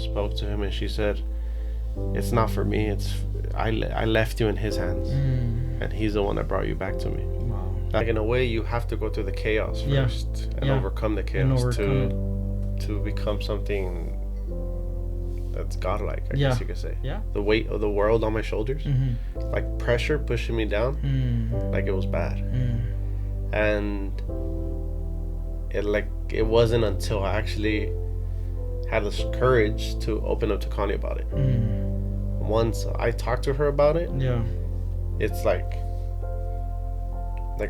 spoke to him, and she said, "It's not for me. I left you in his hands, and he's the one that brought you back to me." Wow. Like, in a way, you have to go through the chaos first and overcome the chaos to become something that's godlike, I guess you could say. Yeah. The weight of the world on my shoulders, like pressure pushing me down, like it was bad. And it wasn't until I actually had this courage to open up to Connie about it. Once I talked to her about it, it's like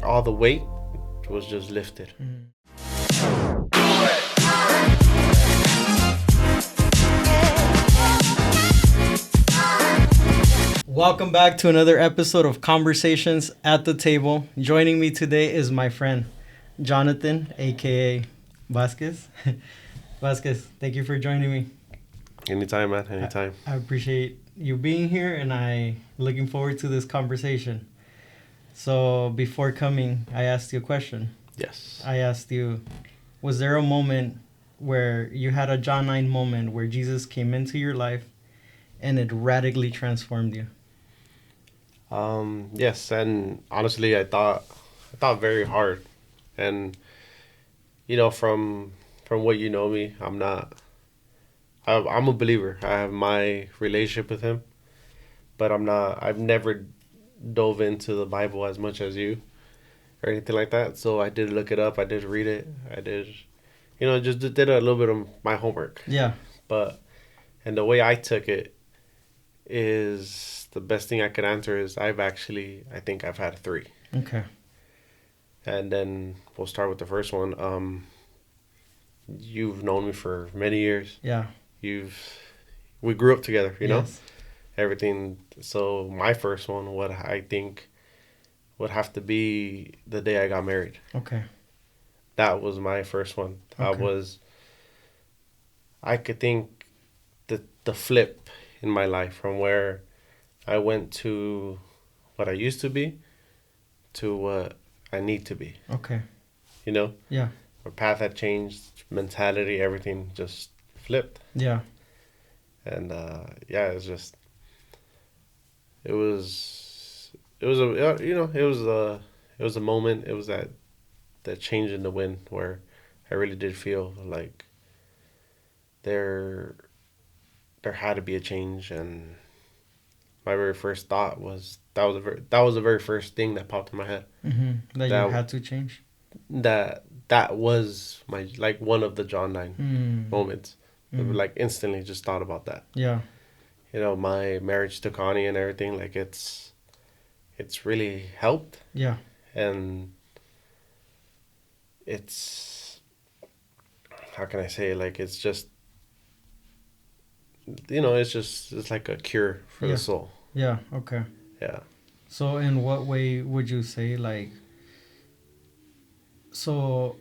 all the weight was just lifted. Welcome back to another episode of Conversations at the Table. Joining me today is my friend Jonathan, aka Vasquez. Vasquez, thank you for joining me. Anytime, man. Anytime. I appreciate you being here, and I looking forward to this conversation. So before coming, I asked you a question. Yes. I asked you, was there a moment where you had a John 9 moment where Jesus came into your life and it radically transformed you? Yes, and honestly, I thought very hard, and from what you know me, I'm a believer. I have my relationship with him, but I've never dove into the Bible as much as you or anything like that. So I did look it up. I did read it. I did, just did a little bit of my homework. Yeah. And the way I took it is, the best thing I could answer is I think I've had 3. Okay. And then we'll start with the first one. You've known me for many years. Yeah. We grew up together, you know? Yes. Everything. So my first one, what I think would have to be the day I got married. Okay. That was my first one. Okay. I could think the flip in my life from where I went to what I used to be to what I need to be. Okay. Yeah. My path had changed, mentality, everything just flipped. Yeah. And it's just, it was a moment. It was that change in the wind where I really did feel like there had to be a change. And my very first thought was that was the very first thing that popped in my head. Mm-hmm. That you had to change. That was my, like, one of the John 9 moments. Like, instantly just thought about that. Yeah. My marriage to Connie and everything, like, it's really helped. Yeah. And it's, how can I say, like, it's just, it's like a cure for the soul. Yeah. Okay. Yeah. So in what way would you say, like, so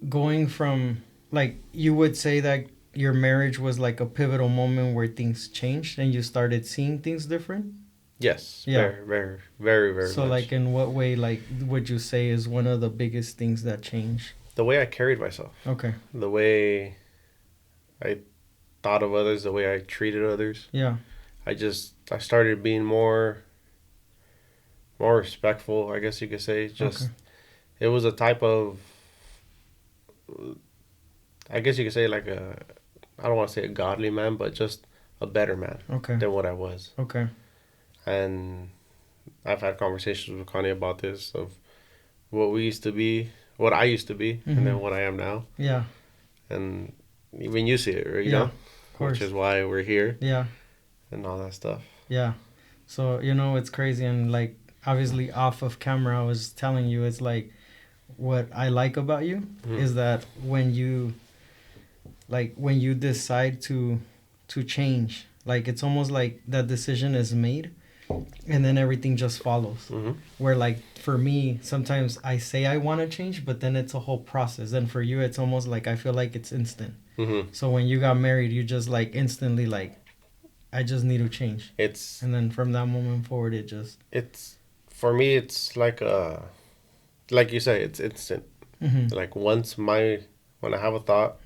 going from, like, you would say that your marriage was like a pivotal moment where things changed and you started seeing things different? Yes. Yeah. Very, very, very, very so much. Like, in what way, like, would you say is one of the biggest things that changed? The way I carried myself. Okay. The way I thought of others, the way I treated others. Yeah. I started being more respectful, I guess you could say. It was a type of, I guess you could say, like, I don't want to say a godly man, but just a better man than what I was. Okay. And I've had conversations with Connie about this, of what I used to be, and then what I am now. Yeah. And even you see it, right? Yeah, of course. Which is why we're here. Yeah. And all that stuff. Yeah. So, it's crazy. And, like, obviously off of camera, I was telling you, it's like, what I like about you is that when you decide to change, like, it's almost like that decision is made and then everything just follows. Where, like, for me, sometimes I say I want to change, but then it's a whole process. And for you, it's almost like, I feel like it's instant. So when you got married, you just, like, instantly, like, I just need to change. And then from that moment forward, for me, it's like like you say, it's instant. Like, when I have a thought,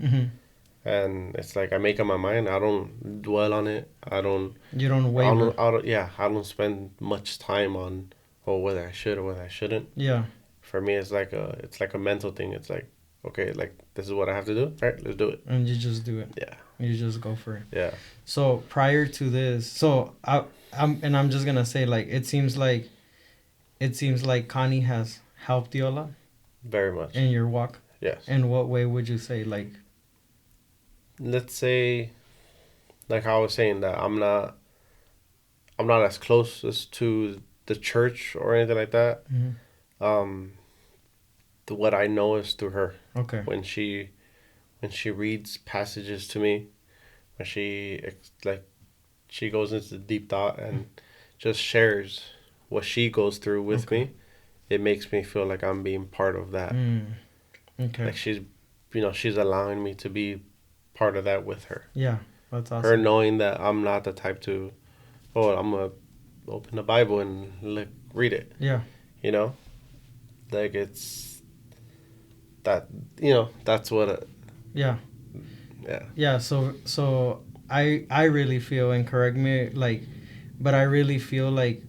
and it's like I make up my mind. I don't dwell on it. You don't waver. Yeah, I don't spend much time on whether I should or whether I shouldn't. Yeah. For me, it's like a mental thing. It's like, okay, like this is what I have to do. All right, let's do it. And you just do it. Yeah. You just go for it. Yeah. So prior to this, I'm just gonna say, like, it seems like Connie has helped you a lot Very much. in your walk. Yes. In what way would you say, like? Let's say, like I was saying, that I'm not as close as to the church or anything like that. Mm-hmm. What I know is through her. Okay. When she reads passages to me, when she goes into deep thought and just shares what she goes through with me, it makes me feel like I'm being part of that. Okay. Like she's allowing me to be part of that with her. Yeah, that's awesome. Her knowing that I'm not the type to, I'm gonna open the Bible and read it. Yeah. You know, like it's that. That's what. Yeah. Yeah. Yeah. So I really feel, and correct me, like, but I really feel like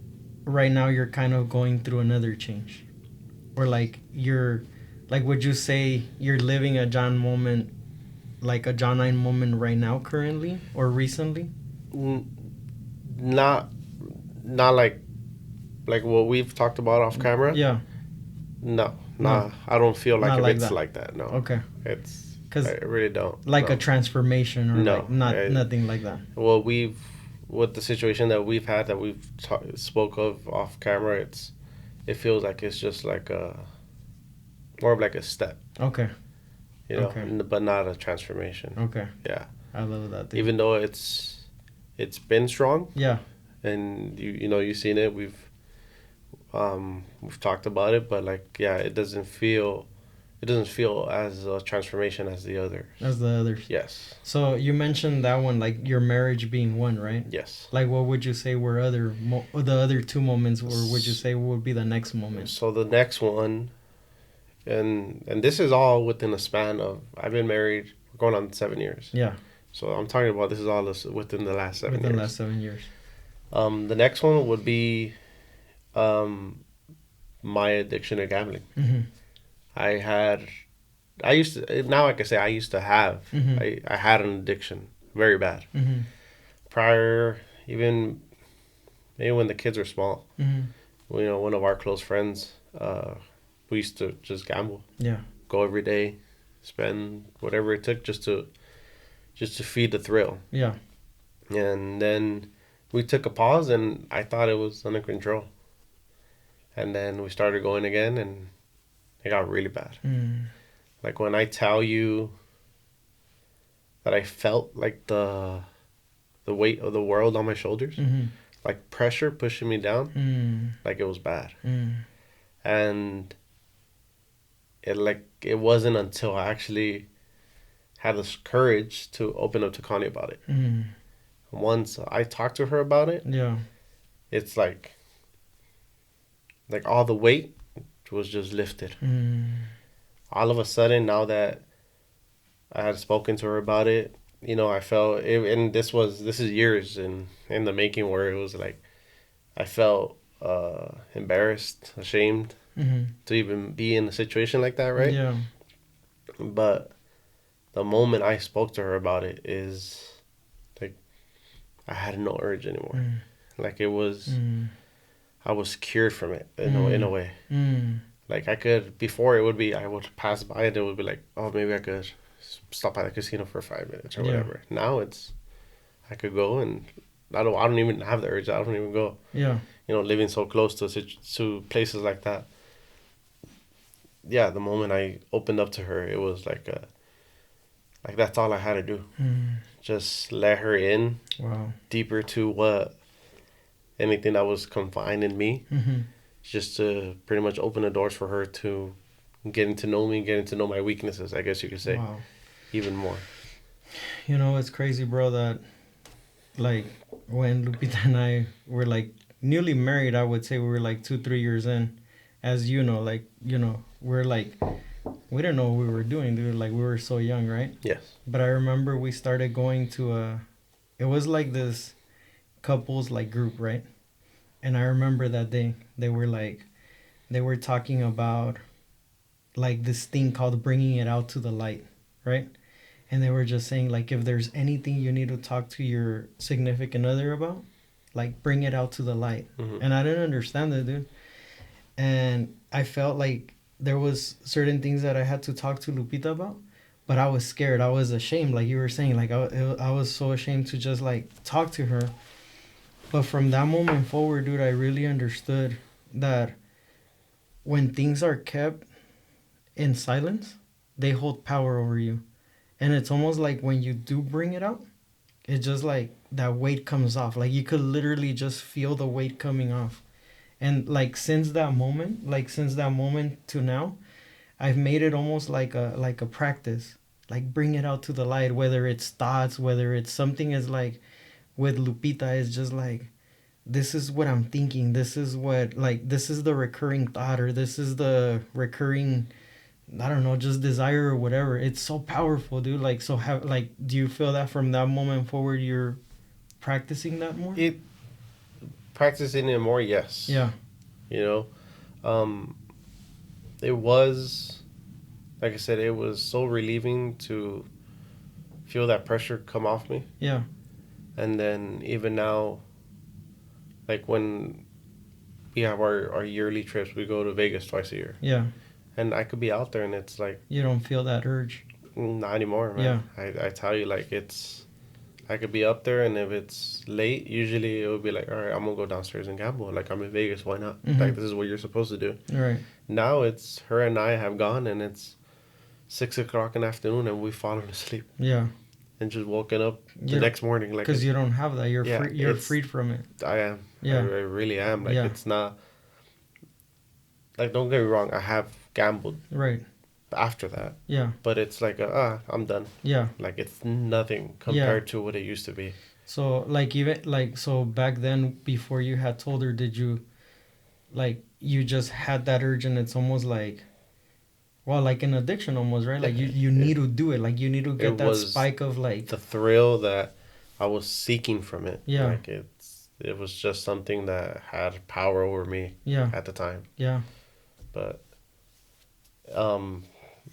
right now you're kind of going through another change, or like would you say you're living a John moment, like a John 9 moment right now, currently or recently? Not like what we've talked about off camera. Yeah. No. I don't feel like Not like it's that. like that. No. Okay. It's 'Cause I really don't. Like no. a transformation, or No, like nothing like that. Well, with the situation that we've had, that we've spoke of off camera, it feels like it's just like more of like a step. Okay. Okay. But not a transformation. Okay. Yeah. I love that. Dude. Even though it's been strong. Yeah. And you've seen it. We've talked about it, but like, yeah, it doesn't feel as a transformation as the others. As the others. Yes. So you mentioned that one, like your marriage being one, right? Yes. Like, what would you say were the other two moments, or would you say would be the next moment? So the next one, and this is all within a span of, I've been married, we're going on 7 years. Yeah. So I'm talking about, this is all within the last 7 years. Within the last 7 years. The next one would be my addiction to gambling. Mm-hmm. I used to, now I can say I used to have, Mm-hmm. I had an addiction, very bad. Mm-hmm. Prior, even maybe when the kids were small, Mm-hmm. one of our close friends, we used to just gamble. Yeah. Go every day, spend whatever it took just to feed the thrill. Yeah. And then we took a pause, and I thought it was under control. And then we started going again, and it got really bad. Mm. Like, when I tell you that I felt like the weight of the world on my shoulders, Mm-hmm. like pressure pushing me down, like it was bad. And it wasn't until I actually had this courage to open up to Connie about it. Once I talked to her about it, Yeah. it's like all the weight was just lifted. All of a sudden, now that I had spoken to her about it, I felt it, and this is years in the making, where it was like I felt embarrassed, ashamed to even be in a situation like that, right? Yeah. But the moment I spoke to her about it is like I had no urge anymore. Like, it was, I was cured from it in a way. Like, I could, before, it would be, I would pass by and it would be like, oh, maybe I could stop by the casino for 5 minutes or whatever. Now I could go, and I don't even have the urge. I don't even go. Yeah. Living so close to places like that. Yeah, the moment I opened up to her, it was like that's all I had to do. Just let her in. Wow. Deeper to anything that was confined in me. Just to pretty much open the doors for her to getting to know me, getting to know my weaknesses, I guess you could say. Wow. Even more. It's crazy, bro, that like when Lupita and I were like newly married, I would say we were like 2-3 years in. As we're like we didn't know what we were doing, dude. Like, we were so young, right? Yes. But I remember we started going to it was like this couples like group, right? And I remember that they were talking about like this thing called bringing it out to the light, right? And they were just saying like if there's anything you need to talk to your significant other about, like bring it out to the light. Mm-hmm. And I didn't understand that, dude. And I felt like there was certain things that I had to talk to Lupita about, but I was scared. I was ashamed, like you were saying. Like I was so ashamed to just like talk to her. But from that moment forward, dude, I really understood that when things are kept in silence, they hold power over you. And it's almost like when you do bring it out, it's just like that weight comes off. Like you could literally just feel the weight coming off. And like since that moment to now, I've made it almost like a practice. Like bring it out to the light, whether it's thoughts, whether it's something is like with Lupita, it's just like this is what I'm thinking. This is the recurring thought, or this is the recurring, I don't know, just desire or whatever. It's so powerful, dude. Like, so have like, do you feel that from that moment forward you're practicing that more? It practicing it more, yes. Yeah. You know, it was, like I said, it was so relieving to feel that pressure come off me. Yeah. And then even now, like when we have our yearly trips, we go to Vegas twice a year. Yeah. And I could be out there and it's like, You don't feel that urge. not anymore, man. I tell you, like, I could be up there, and if it's late, usually it would be like, all right, I'm going to go downstairs and gamble. Like, I'm in Vegas, why not? Mhm. Like, this is what you're supposed to do. Right. Now it's her and I have gone, and it's 6 o'clock in the afternoon, and we've fallen asleep Yeah. and just woken up the next morning. Like, Because you don't have that. You're yeah, free. You're freed from it. I am. Yeah. I really am. Like, Yeah. it's not, like, don't get me wrong, I have gambled Right. after that, Yeah. but it's like, I'm done. Yeah. Like, it's nothing compared to what it used to be. So like even like so back then before you had told her, did you like you just had that urge and it's almost like, well, like an addiction almost, right? Like you need to do it. Like you need to get that spike of like the thrill that I was seeking from it. Yeah. Like it was just something that had power over me. Yeah. At the time. Yeah. But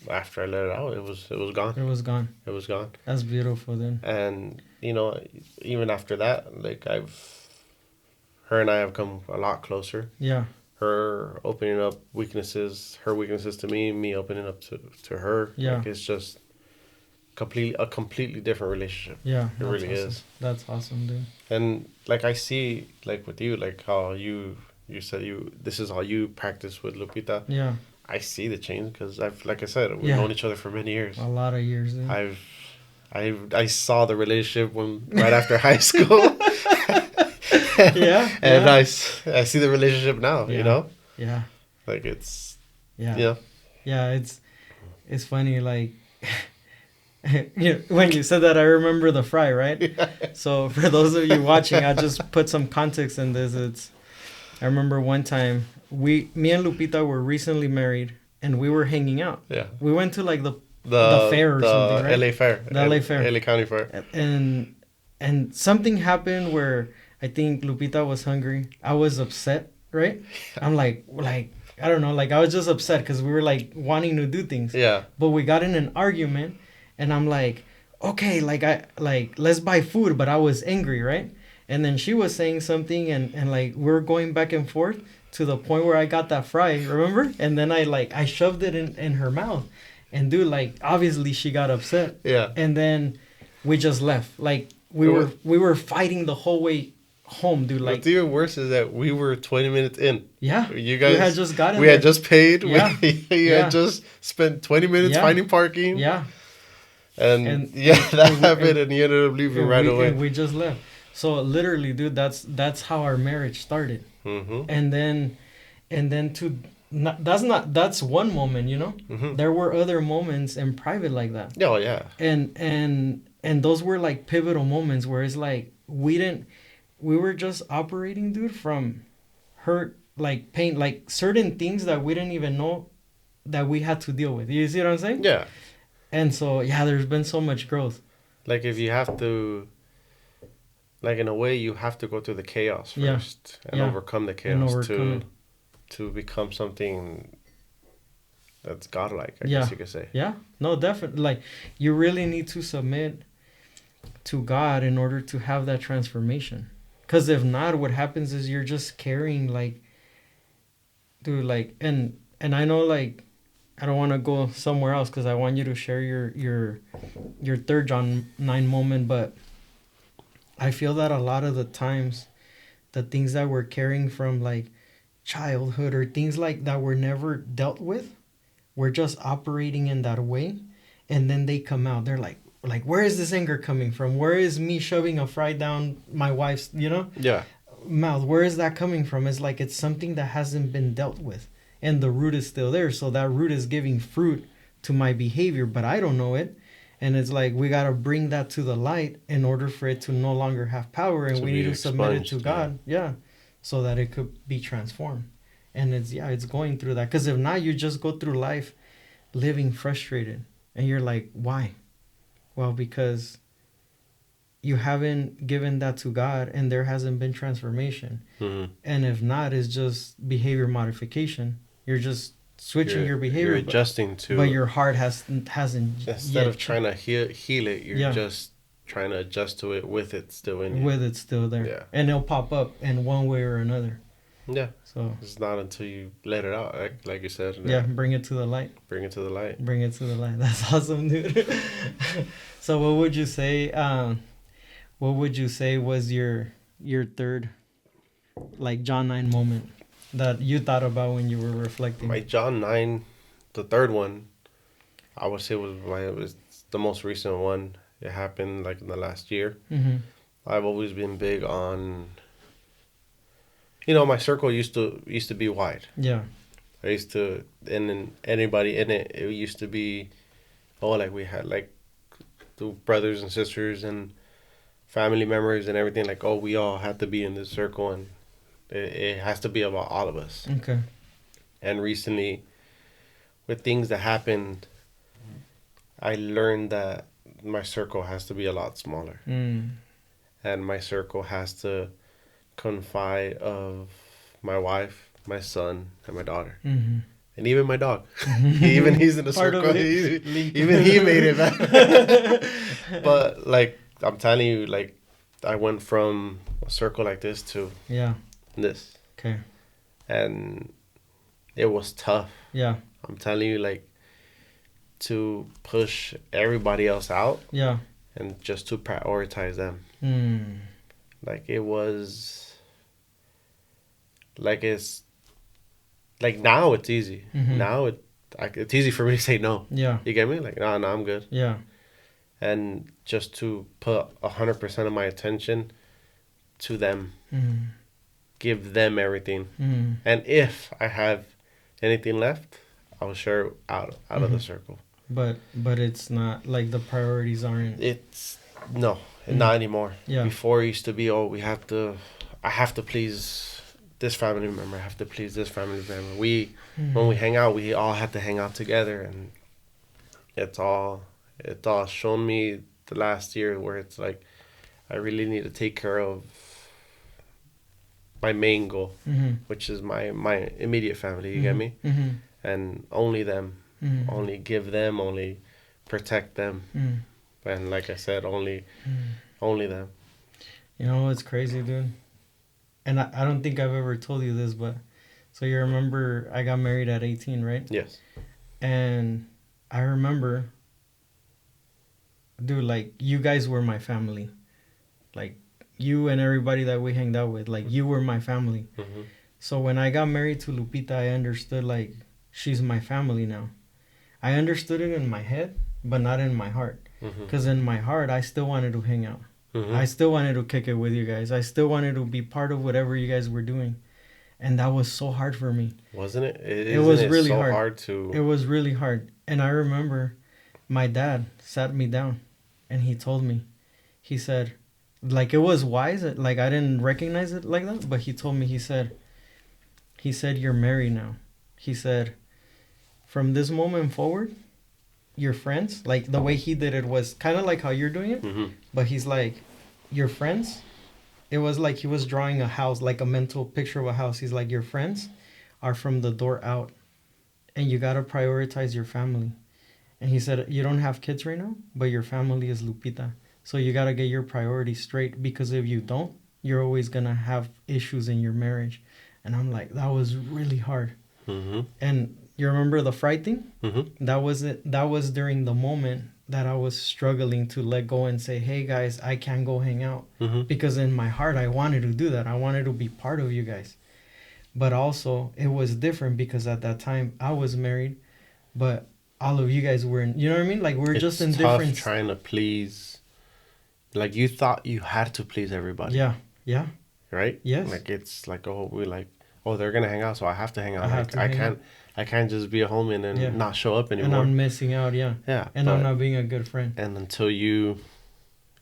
after I let it out, it was gone. It was gone. It was gone. That's beautiful then. And even after that, like her and I have come a lot closer. Yeah. Her opening up weaknesses, her weaknesses to me opening up to her. Yeah. Like, it's just a completely different relationship. Yeah. It really is. That's awesome, dude. And like I see, like with you, like how you said this is how you practice with Lupita. Yeah. I see the change because like I said, we've known each other for many years. A lot of years, dude. I saw the relationship right after high school. Yeah. And yeah. I see the relationship now, Yeah. Yeah. Like it's... Yeah. Yeah. Yeah, it's funny, like... when you said that, I remember the fry, right? Yeah. So for those of you watching, I just put some context in this. I remember one time, me and Lupita were recently married, and we were hanging out. Yeah. We went to like the fair or something, right? LA Fair. The LA Fair. LA County Fair. And something happened where I think Lupita was hungry. I was upset, right? I'm like I don't know, like I was just upset because we were like wanting to do things. Yeah. But we got in an argument, and I'm like, okay, let's buy food, but I was angry, right? And then she was saying something, and like we're going back and forth to the point where I got that fry, remember? And then I shoved it in her mouth, and dude, like obviously she got upset. Yeah. And then we just left. Like we were fighting the whole way home, dude. Like what's even worse is that we were 20 minutes in. Yeah. You guys. We had just gotten. We had just paid. Yeah. We had just spent 20 minutes finding parking. Yeah. And that happened, and he ended up leaving right away. And we just left. So literally, dude, that's how our marriage started. Mm-hmm. And then that's one moment, Mm-hmm. There were other moments in private like that. Oh yeah. And those were like pivotal moments where it's like we were just operating, dude, from hurt, like pain, like certain things that we didn't even know that we had to deal with. You see what I'm saying? Yeah. And so, yeah, there's been so much growth. Like if you have to, like in a way, you have to go through the chaos first and overcome the chaos to become something that's godlike, I guess you could say. Yeah, no, definitely. Like, you really need to submit to God in order to have that transformation. Because if not, what happens is you're just carrying, like, dude, like, and I know, like, I don't want to go somewhere else because I want you to share your third John 9 moment, but I feel that a lot of the times, the things that we're carrying from, like, childhood or things like that were never dealt with, we're just operating in that way, and then they come out. They're like, where is this anger coming from? Where is me shoving a fry down my wife's, mouth? Where is that coming from? It's like it's something that hasn't been dealt with, and the root is still there. So that root is giving fruit to my behavior, but I don't know it. And it's like we got to bring that to the light in order for it to no longer have power, and we need to submit it to God, so that it could be transformed. And it's going through that. Because if not, you just go through life living frustrated. And you're like, why? Well, because you haven't given that to God and there hasn't been transformation. Mm-hmm. And if not, it's just behavior modification. You're just switching your behavior. You're adjusting but your heart hasn't instead of trying to heal it, you're just trying to adjust to it with it still in you. With it still there. Yeah. And it'll pop up in one way or another. Yeah. So it's not until you let it out, like you said. Yeah, bring it to the light. Bring it to the light. Bring it to the light. That's awesome, dude. So what would you say? What would you say was your third, like, John 9 moment that you thought about when you were reflecting? My John 9, the third one, I would say was the most recent one. It happened like in the last year. Mm-hmm. I've always been big on. My circle used to be wide. Yeah. I used to, and anybody in it, it used to be, like we had like the brothers and sisters and family members and everything. Like, we all have to be in this circle, and it has to be about all of us. Okay. And recently, with things that happened, I learned that my circle has to be a lot smaller. And my circle has to confide of my wife, my son, and my daughter. Mm-hmm. And even my dog. He's in the circle. Even he made it back. But, like, I'm telling you, like, I went from a circle like this to this. Okay. And it was tough. Yeah. I'm telling you, like, to push everybody else out. Yeah. And just to prioritize them. Like, it was... Like, it's... Like, now it's easy. Mm-hmm. Now it's easy for me to say no. Yeah. You get me? Like, no, I'm good. Yeah. And just to put 100% of my attention to them. Mm-hmm. Give them everything. Mm-hmm. And if I have anything left, I'll share it out of the circle. But it's not... Like, the priorities aren't... It's... No. Not anymore. Yeah. Before it used to be, I have to please this family member. I have to please this family member. When we hang out, we all have to hang out together, and it's all shown me the last year where it's like, I really need to take care of my main goal, which is my immediate family. You get me? Mm-hmm. And only them, only give them, only protect them. And like I said, only them. It's crazy, dude. And I don't think I've ever told you this, but... So you remember I got married at 18, right? Yes. And I remember... Dude, like, you guys were my family. Like, you and everybody that we hanged out with. Like, you were my family. Mm-hmm. So when I got married to Lupita, I understood, like, she's my family now. I understood it in my head, but not in my heart. Because in my heart, I still wanted to hang out. Mm-hmm. I still wanted to kick it with you guys. I still wanted to be part of whatever you guys were doing. And that was so hard for me. Wasn't it? It was really so hard. It was really hard. And I remember my dad sat me down and he told me, he said, like, it was wise. Like, I didn't recognize it like that. But he told me, he said, you're married now. He said, from this moment forward, your friends, like the way he did it was kind of like how you're doing it, but he's like, your friends, it was like he was drawing a house, like a mental picture of a house. He's like, your friends are from the door out, and you got to prioritize your family. And he said, you don't have kids right now, but your family is Lupita. So you got to get your priorities straight, because if you don't, you're always going to have issues in your marriage. And I'm like, that was really hard. And you remember the fright thing? That was it. That was during the moment that I was struggling to let go and say, hey guys, I can't go hang out. Because in my heart, I wanted to do that. I wanted to be part of you guys. But also, it was different because at that time, I was married, but all of you guys were in, you know what I mean? Like, we're just in different... It's tough trying to please. Like, you thought you had to please everybody. Yeah, yeah. Right? Yes. Like, it's like, oh, we're like, oh, they're going to hang out, so I have to hang out. I can't just be a homie and then not show up anymore. And I'm missing out, yeah. Yeah. And I'm not being a good friend. And until you,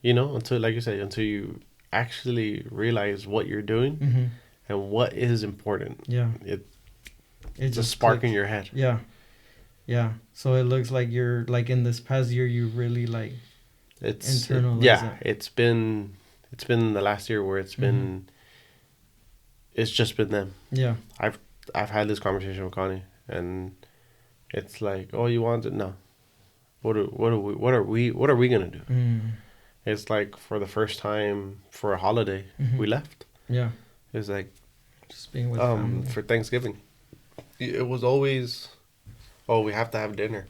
until, like you said, until you actually realize what you're doing and what is important. Yeah. It's just a spark in your head. Yeah. Yeah. So it looks like you're, like, in this past year, you really, like, internalized it. It's been the last year where it's been, it's just been them. Yeah. I've had this conversation with Connie, and it's like, oh, you want it? No. What are we gonna do? It's like, for the first time for a holiday, we left. Yeah. It's like, just being with family. For Thanksgiving, it was always, oh, we have to have dinner.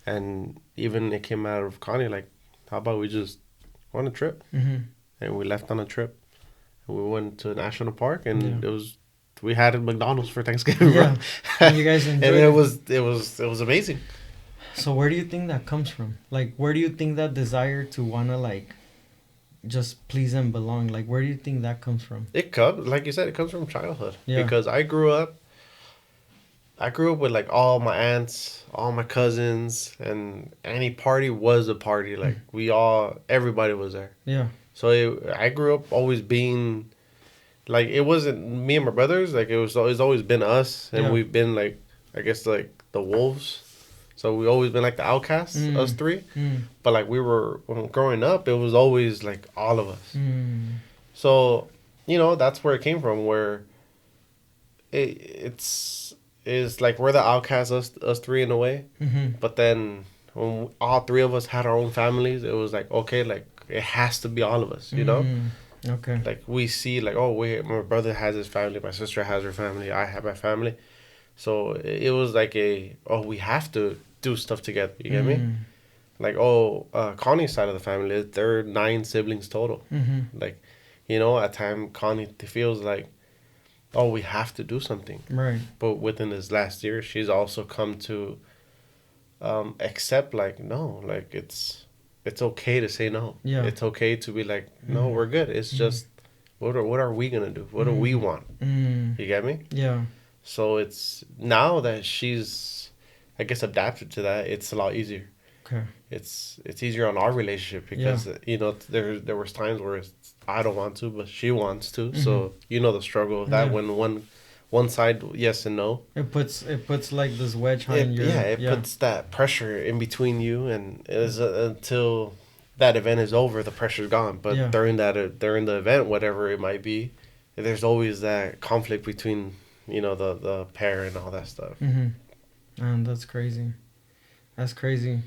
And even it came out of Connie, like, how about we just go on a trip? And we left on a trip. And we went to a national park, and we had McDonald's for Thanksgiving. Yeah. And you guys enjoyed it was amazing. So where do you think that comes from? Like, where do you think that desire to want to, like, just please and belong, like, where do you think that comes from? It comes, like you said, it comes from childhood. Yeah. Because I grew up with, like, all my aunts, all my cousins, and any party was a party. Like, everybody was there. Yeah. So I grew up always being, like, it wasn't me and my brothers. Like, it's always been us, and we've been, like, I guess, like, the wolves. So we always been like the outcasts, us three. But like when growing up, it was always like all of us. So, that's where it came from, where it's like we're the outcasts, us three in a way. But then when all three of us had our own families, it was like, okay, like it has to be all of us, Okay. Like we see like, oh, wait, my brother has his family, my sister has her family, I have my family. So it was like we have to do stuff together. You get me? Like, Connie's side of the family, there are 9 siblings total. Like, at time Connie feels like, oh, we have to do something. Right. But within this last year, she's also come to accept, like, no, like it's okay to say no. Yeah. It's okay to be like, no, we're good. It's just, what are we gonna do? What do we want? You get me? Yeah. So it's now that she's, I guess, adapted to that, it's a lot easier. Okay. It's easier on our relationship because there was times where I don't want to, but she wants to. So the struggle of that when one side yes and no. It puts like this wedge on your. Yeah, it puts that pressure in between you, and until that event is over, the pressure's gone. But during the event, whatever it might be, there's always that conflict between the pair and all that stuff. And that's crazy. That's crazy.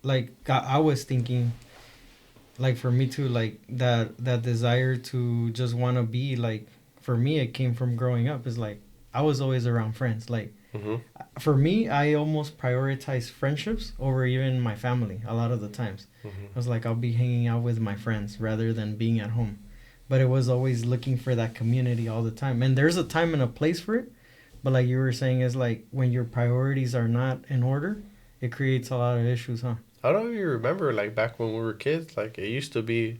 Like I was thinking, like for me too, like that desire to just want to be like, for me it came from growing up. Is like I was always around friends. Like for me, I almost prioritize friendships over even my family a lot of the times. I was like, I'll be hanging out with my friends rather than being at home. But it was always looking for that community all the time. And there's a time and a place for it. But like you were saying, is like when your priorities are not in order, it creates a lot of issues, huh? I don't know if you remember, like back when we were kids, like it used to be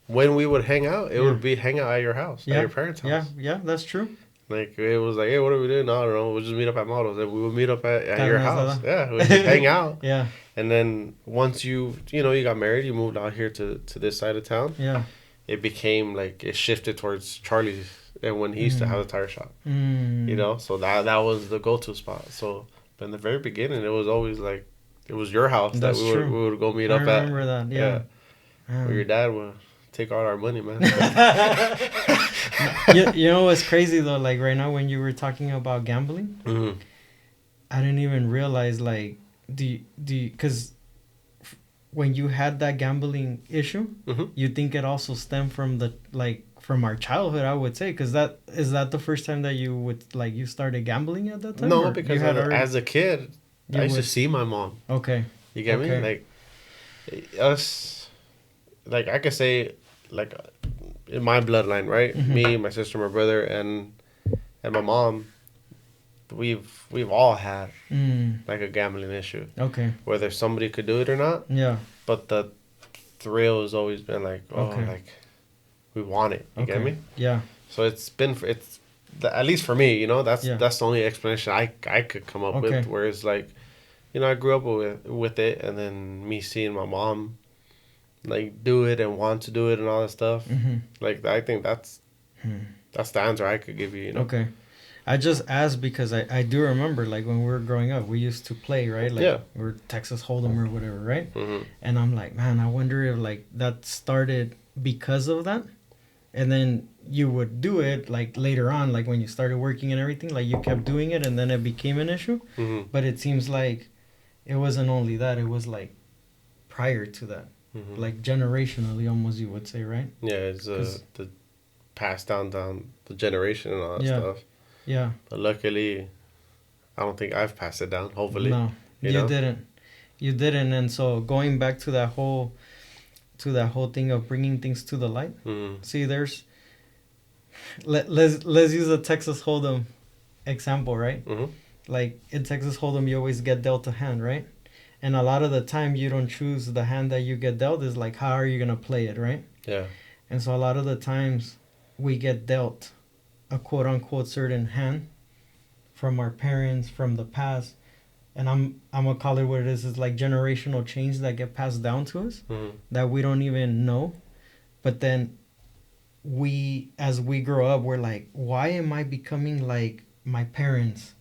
when we would hang out, it would be hang out at your house, at your parents' house. Yeah, that's true. Like it was like, hey, what are we doing? No, I don't know. We'll just meet up at Models. And we would meet up at your house. Yeah, we'd just hang out. Yeah. And then once you got married, you moved out here to this side of town. Yeah. It became like it shifted towards Charlie's, and when he used to have a tire shop, so that was the go-to spot. So in the very beginning, it was always like it was your house that That's true. we would go meet I up at. remember that. Yeah, Yeah. where your dad would take all our money, man. You know what's crazy though? Like right now, when you were talking about gambling, Mm-hmm. I didn't even realize like because when you had that gambling issue, Mm-hmm. you think it also stemmed from the like from our childhood, I would say, because that is that the first time that you would like you started gambling at that time? No, Or because you had already as a kid, I you used to would see my mom. okay You get me? okay Like us, like I could say, like in my bloodline, right? mm-hmm. Me, my sister, my brother, and my mom. We've all had like a gambling issue, Okay, whether somebody could do it or not. yeah, But the thrill has always been like, oh, okay, like we want it. You get okay, me? yeah, So it's at least for me, that's yeah, that's the only explanation I could come up okay, with. Whereas like, I grew up with it, and then me seeing my mom like do it and want to do it and all that stuff. mm-hmm. Like I think that's the answer I could give you. Okay. I just asked because I do remember like when we were growing up, we used to play, right? Like Yeah. we're Texas Hold'em or whatever, right? Hmm. And I'm like, man, I wonder if like that started because of that. And then you would do it like later on, like when you started working and everything, like you kept doing it and then it became an issue. Hmm. But it seems like it wasn't only that, it was like prior to that. Hmm. Like generationally almost you would say, right? Yeah, it's 'Cause- the passed down the generation and all that Yeah. stuff. Yeah. But luckily, I don't think I've passed it down. Hopefully, No, you you know. didn't. You didn't. And so going back to that whole thing of bringing things to the light. Mm. See, there's let's use a Texas Hold'em example, right? Mm-hmm. Like in Texas Hold'em, you always get dealt a hand, right? And a lot of the time, you don't choose the hand that you get dealt. Is like how are you gonna play it, right? Yeah. And so a lot of the times, we get dealt a quote unquote certain hand from our parents from the past, and I'm gonna call it what it is. It's like generational change that get passed down to us Mm-hmm. that we don't even know. But then we, as we grow up, we're like, why am I becoming like my parents?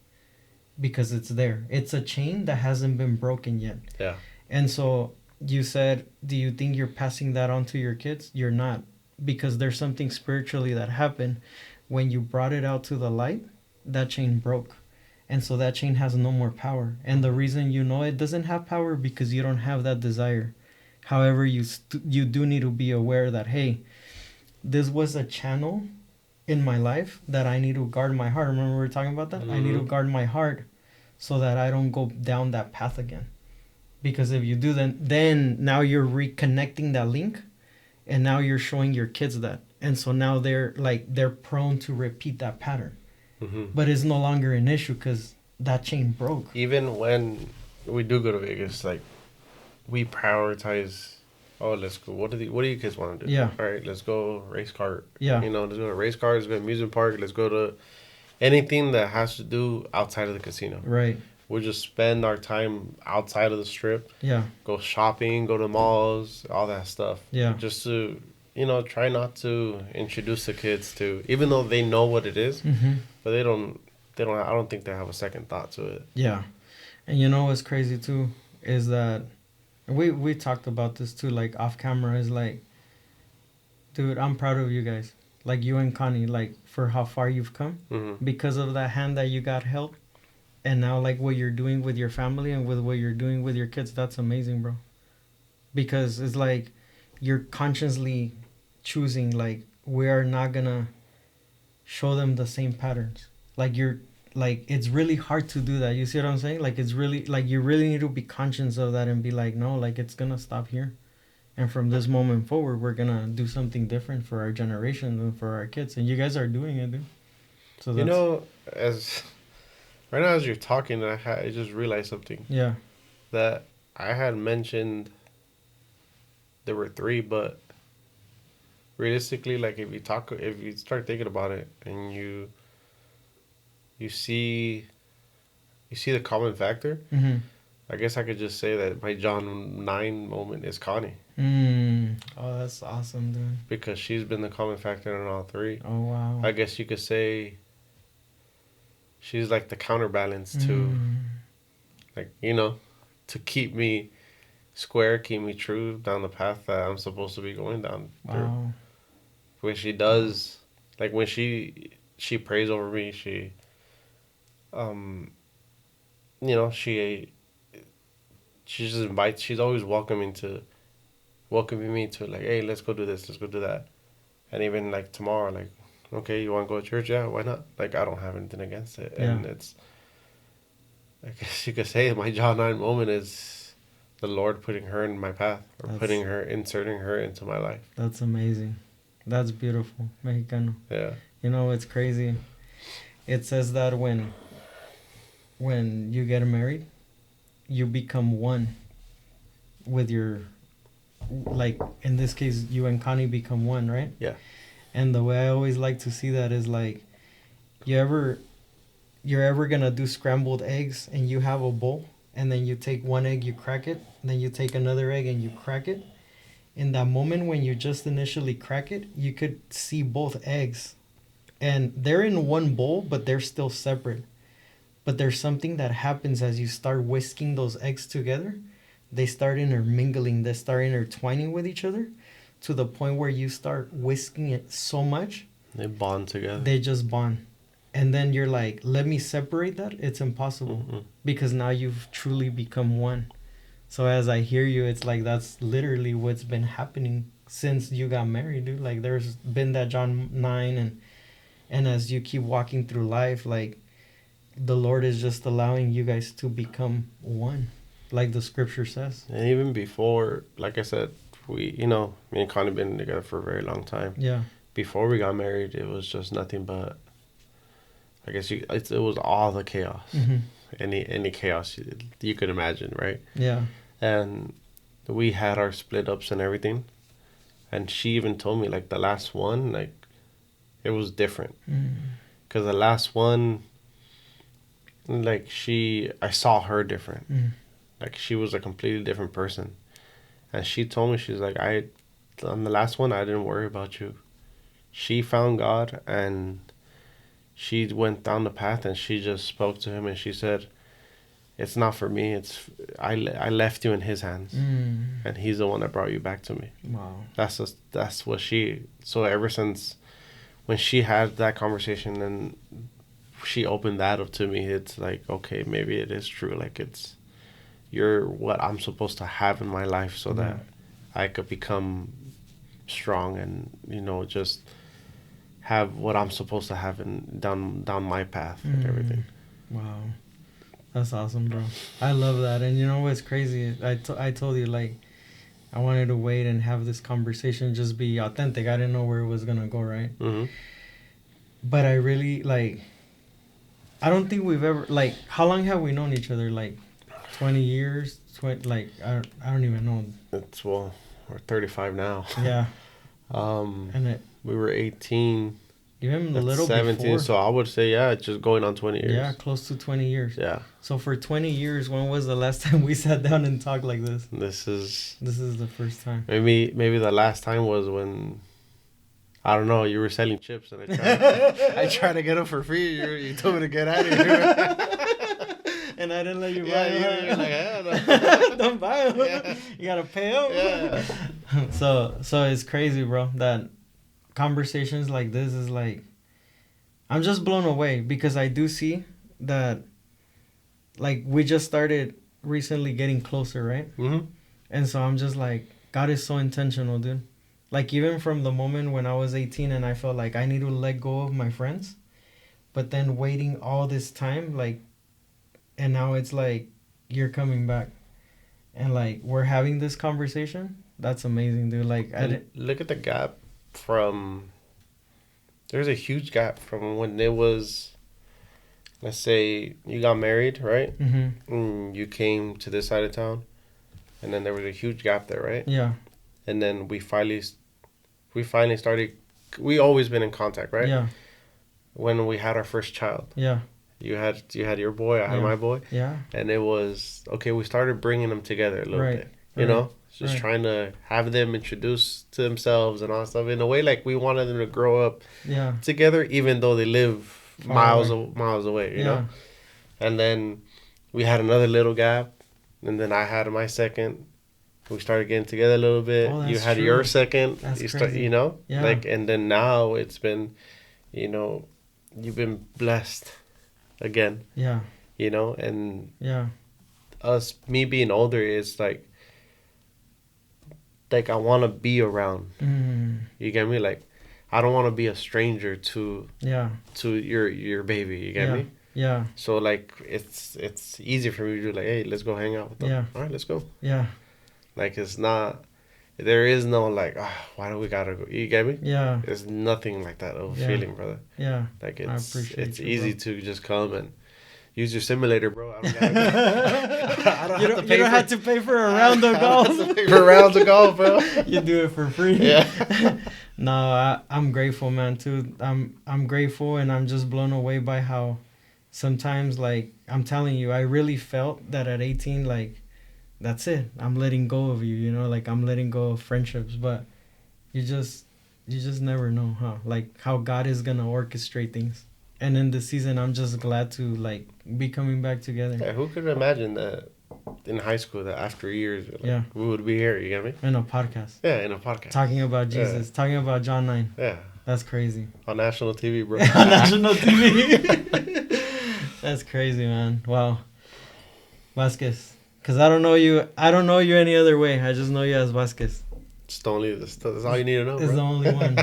Because it's there. It's a chain that hasn't been broken yet. Yeah. And so you said, do you think you're passing that on to your kids? You're not, because there's something spiritually that happened when you brought it out to the light. That chain broke, and so that chain has no more power. And the reason you know it doesn't have power because you don't have that desire. However, you do need to be aware that hey, this was a channel in my life that I need to guard my heart. Remember we were talking about that? I need to guard my heart so that I don't go down that path again. Because if you do, then now you're reconnecting that link, and now you're showing your kids that, and so now they're prone to repeat that pattern. Mm-hmm. But it's no longer an issue because that chain broke. Even when we do go to Vegas, like we prioritize. Oh, let's go. What do you kids want to do? Yeah. All right, let's go race car. Yeah. Let's go to race car. Let's go to amusement park. Let's go to anything that has to do outside of the casino. Right. We'll just spend our time outside of the strip. Yeah. Go shopping, go to malls, all that stuff. Yeah. Just to, try not to introduce the kids to, even though they know what it is, Mm-hmm. but they don't, I don't think they have a second thought to it. Yeah. And you know what's crazy too is that we talked about this too, like off camera, is like, dude, I'm proud of you guys. Like you and Connie, like for how far you've come Mm-hmm. because of that hand that you got held. And now like what you're doing with your family and with what you're doing with your kids, that's amazing, bro. Because it's like you're consciously choosing like we are not gonna show them the same patterns. Like it's really hard to do that. You see what I'm saying? Like it's really like you really need to be conscious of that and be like, no, like it's gonna stop here. And from this moment forward, we're gonna do something different for our generation and for our kids. And you guys are doing it, dude. So that's, as right now as you're talking, I just realized something yeah. that I had mentioned. There were 3, but realistically, like if you start thinking about it and you see the common factor, Mm-hmm. I guess I could just say that my John 9 moment is Connie. Oh, that's awesome, dude. Because she's been the common factor in all 3. Oh, wow. I guess you could say she's like the counterbalance to like, you know, to keep me square, keep me true down the path that I'm supposed to be going down through. Wow. When she does, like when she prays over me, um, you know, she just invites. She's always welcoming me to like, hey, let's go do this, let's go do that, and even like tomorrow, like, okay, you want to go to church? Yeah, why not? Like, I don't have anything against it, Yeah. and it's, I guess you could say my John 9 moment is the Lord putting her in my path, or inserting her into my life. That's amazing. That's beautiful, Mexicano. Yeah. You know, it's crazy. It says that when you get married, you become one with your, like in this case, you and Connie become one, right? Yeah. And the way I always like to see that is like, you're ever gonna do scrambled eggs and you have a bowl, and then you take one egg, you crack it, and then you take another egg and you crack it. In that moment when you just initially crack it, you could see both eggs, and they're in one bowl, but they're still separate. But there's something that happens as you start whisking those eggs together. They start intermingling, they start intertwining with each other to the point where you start whisking it so much. They bond together. They just bond. And then you're like, let me separate that. It's impossible. Mm-hmm. Because now you've truly become one. So as I hear you, it's like that's literally what's been happening since you got married, dude. Like there's been that John 9, and as you keep walking through life, like the Lord is just allowing you guys to become one, like the scripture says. And even before, like I said, me and Connie been together for a very long time. Yeah. Before we got married, it was just nothing but, I guess it was all the chaos. Mm-hmm. Any chaos you could imagine, right? Yeah. And we had our split ups and everything. And she even told me, like, the last one, like, it was different. Because the last one, like, I saw her different. Like, she was a completely different person. And she told me, she's like, on the last one, I didn't worry about you. She found God, and she went down the path, and she just spoke to him, and she said, it's not for me. I left you in his hands, and he's the one that brought you back to me. Wow. That's what so ever since when she had that conversation and she opened that up to me, it's like, okay, maybe it is true. Like, you're what I'm supposed to have in my life so that I could become strong and, just have what I'm supposed to have down my path and everything. Wow. That's awesome, bro. I love that. And you know what's crazy? I told you, like, I wanted to wait and have this conversation just be authentic. I didn't know where it was going to go, right? Mm-hmm. But I really, like, I don't think we've ever, like, how long have we known each other? Like, 20 years? Like, I don't even know. We're 35 now. Yeah. And we were 18. Even a little 17, before. so I would say, yeah, just going on 20 years. Yeah, close to 20 years. Yeah. So for 20 years, when was the last time we sat down and talked like this? This is the first time. Maybe the last time was when, I don't know, you were selling chips and I tried to get them for free. You told me to get out of here. And I didn't let you buy them. You're like, yeah, don't buy them. Yeah. You gotta pay them. Yeah. So it's crazy, bro, that conversations like this is like, I'm just blown away because I do see that, like, we just started recently getting closer, right? Mm-hmm. And so I'm just like, God is so intentional, dude. Like, even from the moment when I was 18 and I felt like I need to let go of my friends, but then waiting all this time, like, and now it's like, you're coming back. And, like, we're having this conversation. That's amazing, dude. Like, look at the gap there's a huge gap from when it was, let's say you got married, right? Mm-hmm. You came to this side of town, and then there was a huge gap there, right? Yeah. And then we finally started, we always been in contact, right? Yeah. When we had our first child. Yeah. You had your boy, I had my boy. Yeah. And it was, okay, we started bringing them together a little bit, you know? Just trying to have them introduce to themselves and all that stuff in a way like we wanted them to grow up together, even though they live miles away, you know? And then we had another little gap, and then I had my second. We started getting together a little bit. Oh, You that's had true. your second. That's You crazy. you know, Yeah. like, and then now it's been, you know, you've been blessed again. Yeah. You know, and Yeah. me being older is like I want to be around. Mm. You get me? Like, I don't want to be a stranger Yeah. to your baby. You get Yeah. me? Yeah. So like it's easy for me to do like, hey, let's go hang out with them. Yeah. All right, let's go. Yeah. Like it's not. There is no like, why do we gotta go? You get me? Yeah. There's nothing like that of a Yeah. feeling, brother. Yeah. Like I appreciate it's you, easy bro. to just come and use your simulator, bro. I don't gotta, I don't You have don't, to pay have to pay for a round of I don't have golf. to pay for rounds of golf, bro. You do it for free. Yeah. No, I'm grateful, man. Too. I'm grateful, and I'm just blown away by how sometimes, like, I'm telling you, I really felt that at 18, like, that's it. I'm letting go of you. You know, like I'm letting go of friendships, but you just never know, huh? Like how God is gonna orchestrate things. And in this season, I'm just glad to like be coming back together. Yeah, who could imagine that in high school that after years, like, Yeah. we would be here? You get me? In a podcast, Yeah, in a podcast. talking about Jesus, talking about John 9. Yeah, That's crazy. on national TV, bro. On national TV. That's crazy, man. Wow. Vasquez. Because I don't know you any other way. I just know you as Vasquez. That's all you need to know, Is bro. the only one.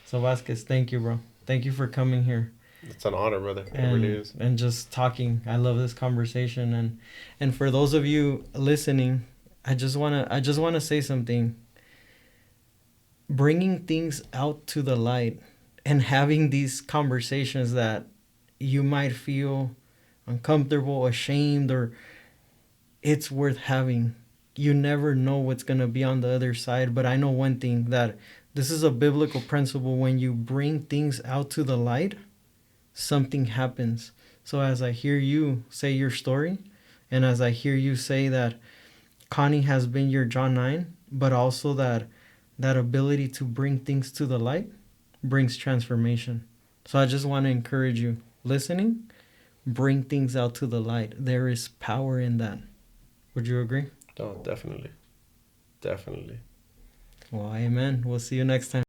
So Vasquez, thank you, bro. Thank you for coming here. It's an honor, brother. It really is. And just talking. I love this conversation, and for those of you listening, I just wanna say something. Bringing things out to the light and having these conversations that you might feel uncomfortable, ashamed, or it's worth having. You never know what's gonna be on the other side, but I know one thing, that this is a biblical principle. When you bring things out to the light, something happens. So as I hear you say your story, and as I hear you say that Connie has been your John 9, but also that ability to bring things to the light brings transformation. So I just want to encourage you, listening, bring things out to the light. There is power in that. Would you agree? Oh, definitely. Definitely. Well, amen. We'll see you next time.